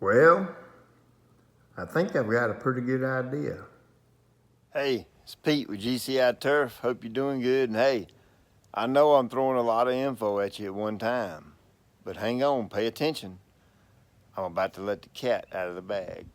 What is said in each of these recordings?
Well, I think I've got a pretty good idea. Hey, it's Pete with GCI Turf. Hope you're doing good. And hey, I know I'm throwing a lot of info at you at one time, but hang on, pay attention. I'm about to let the cat out of the bag.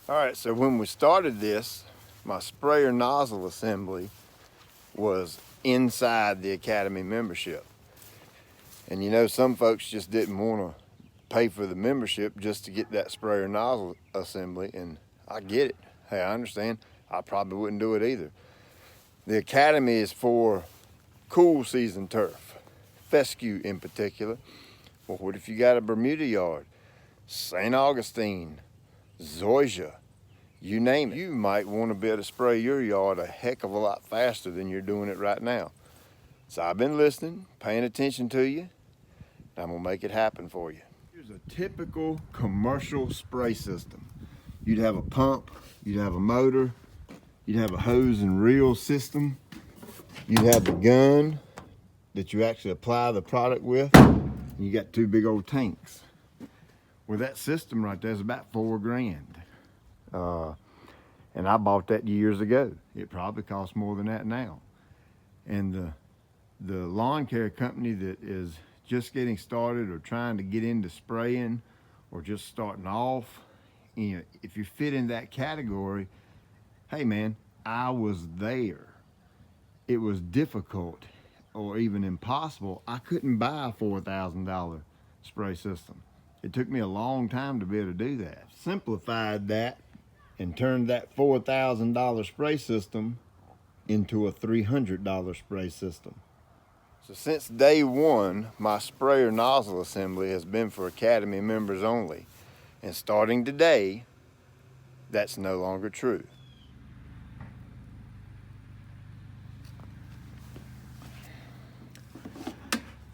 All right, so when we started this, my sprayer nozzle assembly was inside the Academy membership. And you know, some folks just didn't want to pay for the membership just to get that sprayer nozzle assembly, and I get it. Hey, I understand. I probably wouldn't do it either. The Academy is for cool season turf, fescue in particular. Well, what if you got a Bermuda yard, St. Augustine, zoysia, you name it? You might want to be able to spray your yard a heck of a lot faster than you're doing it right now. So I've been listening, paying attention to you. I'm gonna make it happen for you. Here's a typical commercial spray system. You'd have a pump, you'd have a motor, you'd have a hose and reel system, you'd have the gun that you actually apply the product with, and you got two big old tanks. Well, that system right there is about $4 grand. And I bought that years ago. It probably costs more than that now. And the lawn care company that is just getting started or trying to get into spraying or just starting off, you know, if you fit in that category, hey man, I was there. It was difficult or even impossible. I couldn't buy a $4,000 spray system. It took me a long time to be able to do that. Simplified that and turned that $4,000 spray system into a $300 spray system. So since day one, my sprayer nozzle assembly has been for Academy members only. And starting today, that's no longer true.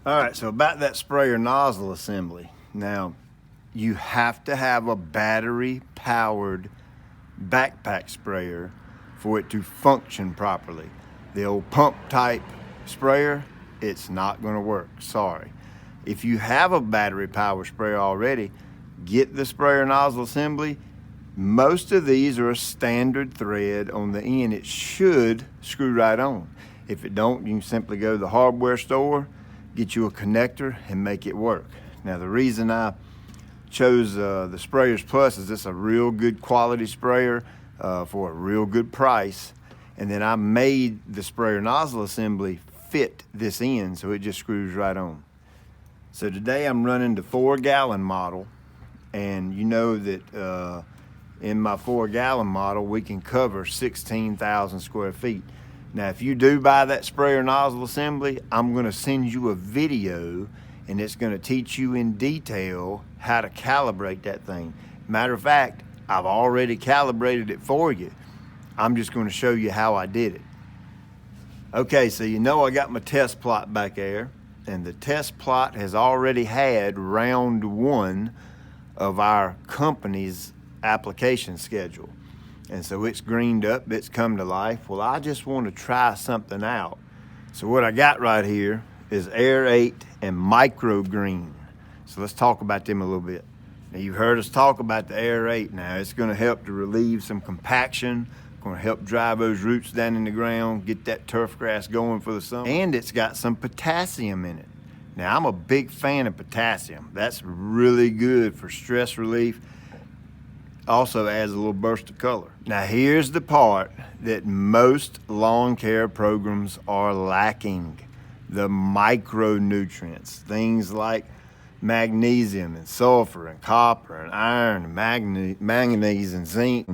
All right, so about that sprayer nozzle assembly. Now, you have to have a battery-powered backpack sprayer for it to function properly. The old pump type sprayer, it's not gonna work, sorry. If you have a battery power sprayer already, get the sprayer nozzle assembly. Most of these are a standard thread on the end. It should screw right on. If it don't, you can simply go to the hardware store, get you a connector and make it work. Now the reason I chose the Sprayers Plus is it's a real good quality sprayer for a real good price. And then I made the sprayer nozzle assembly fit this end so it just screws right on. So today I'm running the 4-gallon model, and you know that in my 4-gallon model we can cover 16,000 square feet. Now if you do buy that sprayer nozzle assembly, I'm going to send you a video and it's going to teach you in detail how to calibrate that thing. Matter of fact, I've already calibrated it for you. I'm just going to show you how I did it. Okay, so you know I got my test plot back there, and the test plot has already had round 1 of our company's application schedule. And so it's greened up, it's come to life. Well, I just want to try something out. So what I got right here is Air 8 and Microgreen. So let's talk about them a little bit. Now you've heard us talk about the Air 8 now. It's gonna help to relieve some compaction, gonna help drive those roots down in the ground, get that turf grass going for the summer. And it's got some potassium in it. Now I'm a big fan of potassium. That's really good for stress relief. Also adds a little burst of color. Now here's the part that most lawn care programs are lacking: the micronutrients, things like magnesium and sulfur and copper and iron and manganese and zinc.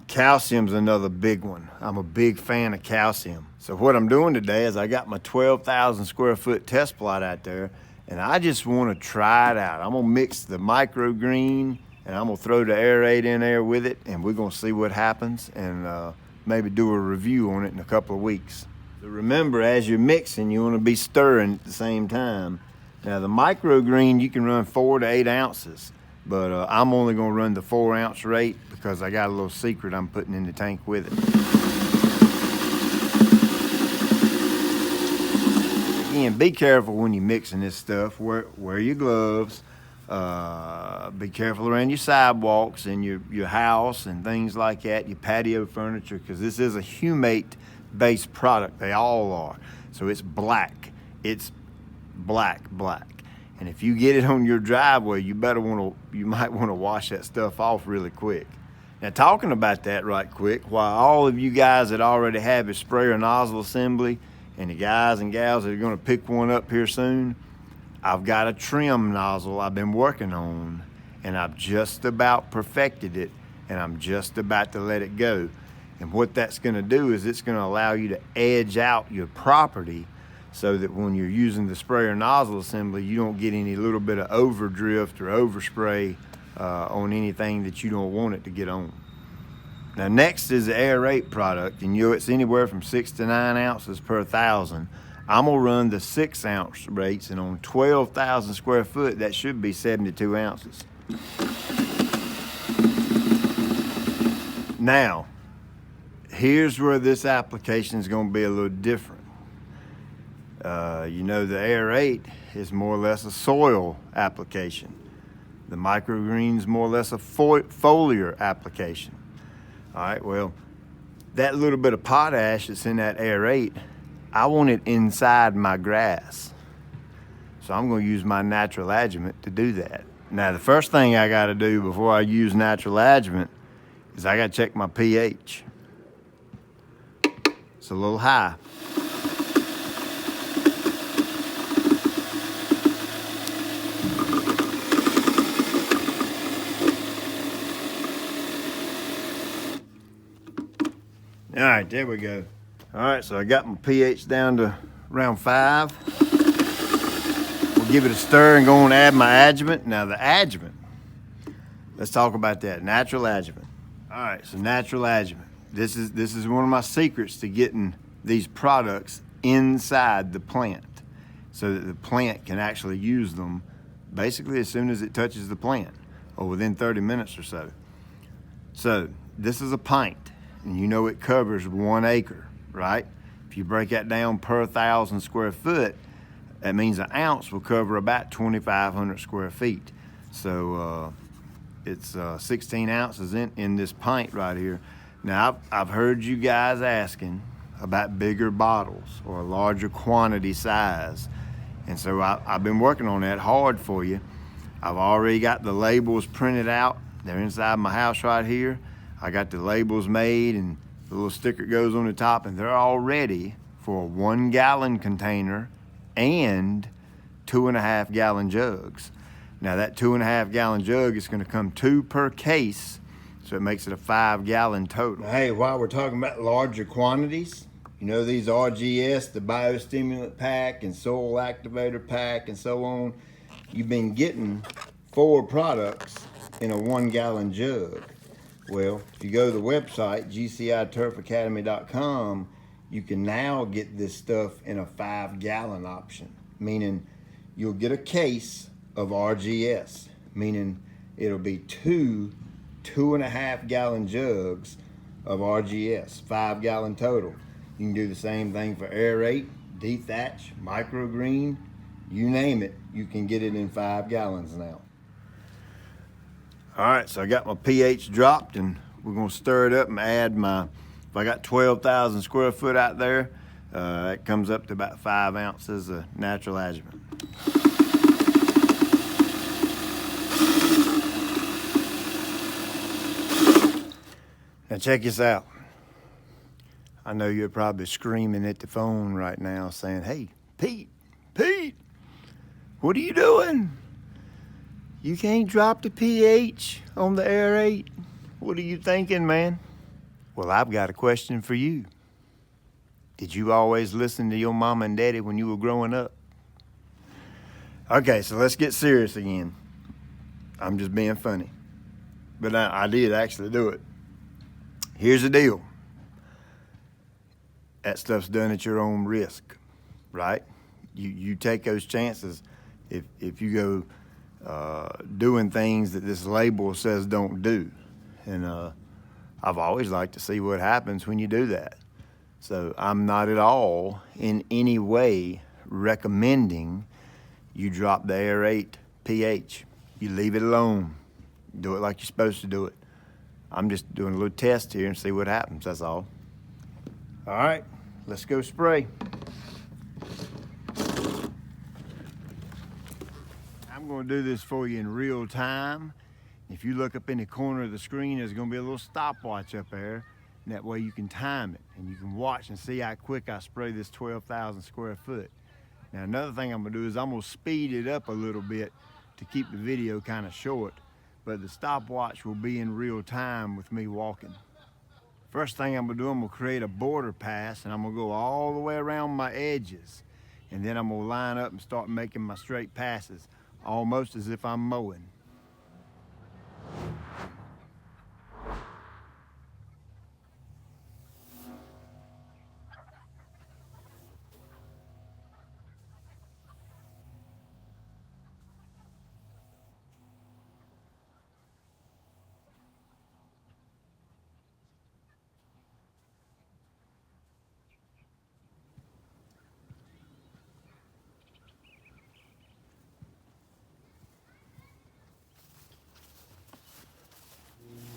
Calcium's another big one. I'm a big fan of calcium. So what I'm doing today is I got my 12,000 square foot test plot out there, and I just want to try it out. I'm gonna mix the microgreen and I'm gonna throw the aerate in there with it, and we're gonna see what happens, and maybe do a review on it in a couple of weeks. So remember, as you're mixing, you want to be stirring at the same time. Now the microgreen, you can run 4 to 8 ounces, but I'm only gonna run the 4 ounce rate because I got a little secret I'm putting in the tank with it. Again, be careful when you're mixing this stuff. Wear your gloves. Be careful around your sidewalks and your house and things like that, your patio furniture, because this is a humate based product. They all are. So it's black. It's black. And if you get it on your driveway, you might want to wash that stuff off really quick. Now, talking about that right quick, while all of you guys that already have a sprayer nozzle assembly, and the guys and gals that are going to pick one up here soon, I've got a trim nozzle I've been working on, and I've just about perfected it, and I'm just about to let it go. And what that's going to do is it's going to allow you to edge out your property so that when you're using the sprayer nozzle assembly, you don't get any little bit of overdrift or overspray on anything that you don't want it to get on. Now next is the aerate product, and it's anywhere from 6 to 9 ounces per 1,000. I'm gonna run the 6 ounce rates, and on 12,000 square foot, that should be 72 ounces. Now, here's where this application is gonna be a little different. You know, the aerate is more or less a soil application. The microgreen is more or less a foliar application. All right, well, that little bit of potash that's in that aerate, I want it inside my grass. So I'm gonna use my natural adjuvant to do that. Now, the first thing I gotta do before I use natural adjuvant is I gotta check my pH. It's a little high. All right, there we go. All right, so I got my pH down to around 5. We'll give it a stir and go on and add my adjuvant. Now the adjuvant, let's talk about that, natural adjuvant. All right, so natural adjuvant. This is one of my secrets to getting these products inside the plant so that the plant can actually use them basically as soon as it touches the plant or within 30 minutes or so. So this is a pint. And you know it covers 1 acre, right? If you break that down per 1,000 square foot, that means an ounce will cover about 2,500 square feet. So it's 16 ounces in this pint right here. Now, I've heard you guys asking about bigger bottles or a larger quantity size. And so I've been working on that hard for you. I've already got the labels printed out. They're inside my house right here. I got the labels made, and the little sticker goes on the top, and they're all ready for a 1 gallon container and 2.5 gallon jugs. Now that 2.5 gallon jug is gonna come 2 per case, so it makes it a 5 gallon total. Now, hey, while we're talking about larger quantities, you know these RGS, the Bio-Stimulant Pack and Soil Activator Pack and so on, you've been getting 4 products in a 1 gallon jug. Well, if you go to the website, gciturfacademy.com, you can now get this stuff in a 5 gallon option, meaning you'll get a case of RGS, meaning it'll be 2.5 gallon jugs of RGS, 5 gallon total. You can do the same thing for aerate, dethatch, microgreen, you name it, you can get it in 5 gallons now. All right, so I got my pH dropped, and we're gonna stir it up and add if I got 12,000 square foot out there, it comes up to about 5 ounces of natural adjuvant. Now check this out. I know you're probably screaming at the phone right now saying, hey, Pete, what are you doing? You can't drop the pH on the aerate? What are you thinking, man? Well, I've got a question for you. Did you always listen to your mom and daddy when you were growing up? Okay, so let's get serious again. I'm just being funny. But I did actually do it. Here's the deal. That stuff's done at your own risk, right? You take those chances if you go doing things that this label says don't do. And I've always liked to see what happens when you do that. So I'm not at all in any way recommending you drop the aerate pH. You leave it alone. Do it like you're supposed to do it. I'm just doing a little test here and see what happens, that's all. All right, let's go spray. I'm gonna do this for you in real time. If you look up in the corner of the screen, there's gonna be a little stopwatch up there, and that way you can time it, and you can watch and see how quick I spray this 12,000 square foot. Now, another thing I'm gonna do is I'm gonna speed it up a little bit to keep the video kind of short, but the stopwatch will be in real time with me walking. First thing I'm gonna do, I'm gonna create a border pass, and I'm gonna go all the way around my edges, and then I'm gonna line up and start making my straight passes, almost as if I'm mowing.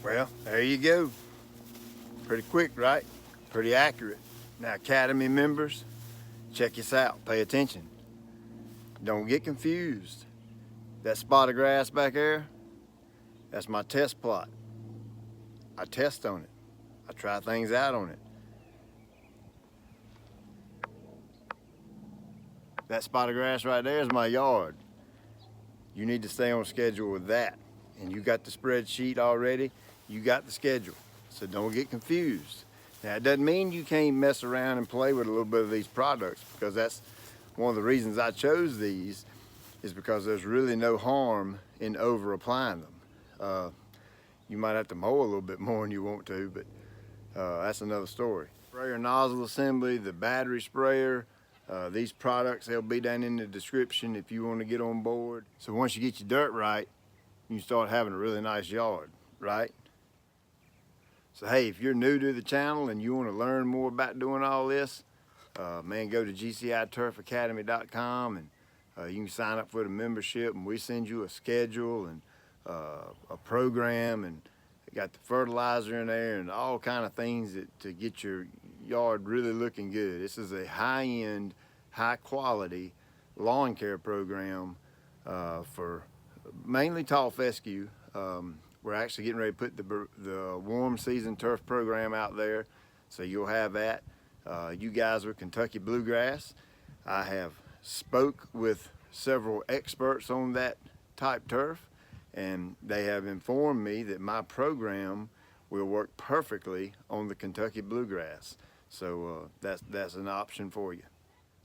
Well, there you go. Pretty quick, right? Pretty accurate. Now, Academy members, check this out. Pay attention. Don't get confused. That spot of grass back there, that's my test plot. I test on it. I try things out on it. That spot of grass right there is my yard. You need to stay on schedule with that. And you got the spreadsheet already. You got the schedule, so don't get confused. Now, it doesn't mean you can't mess around and play with a little bit of these products, because that's one of the reasons I chose these, is because there's really no harm in over applying them. You might have to mow a little bit more than you want to, but that's another story. Sprayer nozzle assembly, the battery sprayer, these products, they'll be down in the description if you want to get on board. So once you get your dirt right, you start having a really nice yard, right? So hey, if you're new to the channel and you want to learn more about doing all this, man, go to gciturfacademy.com and you can sign up for the membership, and we send you a schedule and a program, and got the fertilizer in there and all kind of things to get your yard really looking good. This is a high-end, high-quality lawn care program for mainly tall fescue. We're actually getting ready to put the warm season turf program out there, so you'll have that. You guys with Kentucky bluegrass, I have spoke with several experts on that type turf, and they have informed me that my program will work perfectly on the Kentucky bluegrass. So that's an option for you.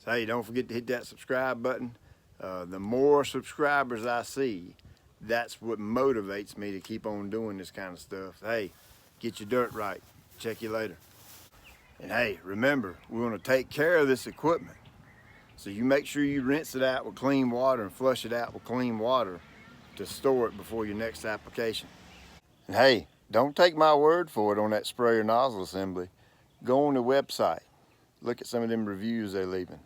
So hey, don't forget to hit that subscribe button. The more subscribers I see, that's what motivates me to keep on doing this kind of stuff. Hey, get your dirt right. Check you later. And hey, remember, we want to take care of this equipment. So you make sure you rinse it out with clean water and flush it out with clean water to store it before your next application. And hey, don't take my word for it on that sprayer nozzle assembly. Go on the website. Look at some of them reviews they're leaving.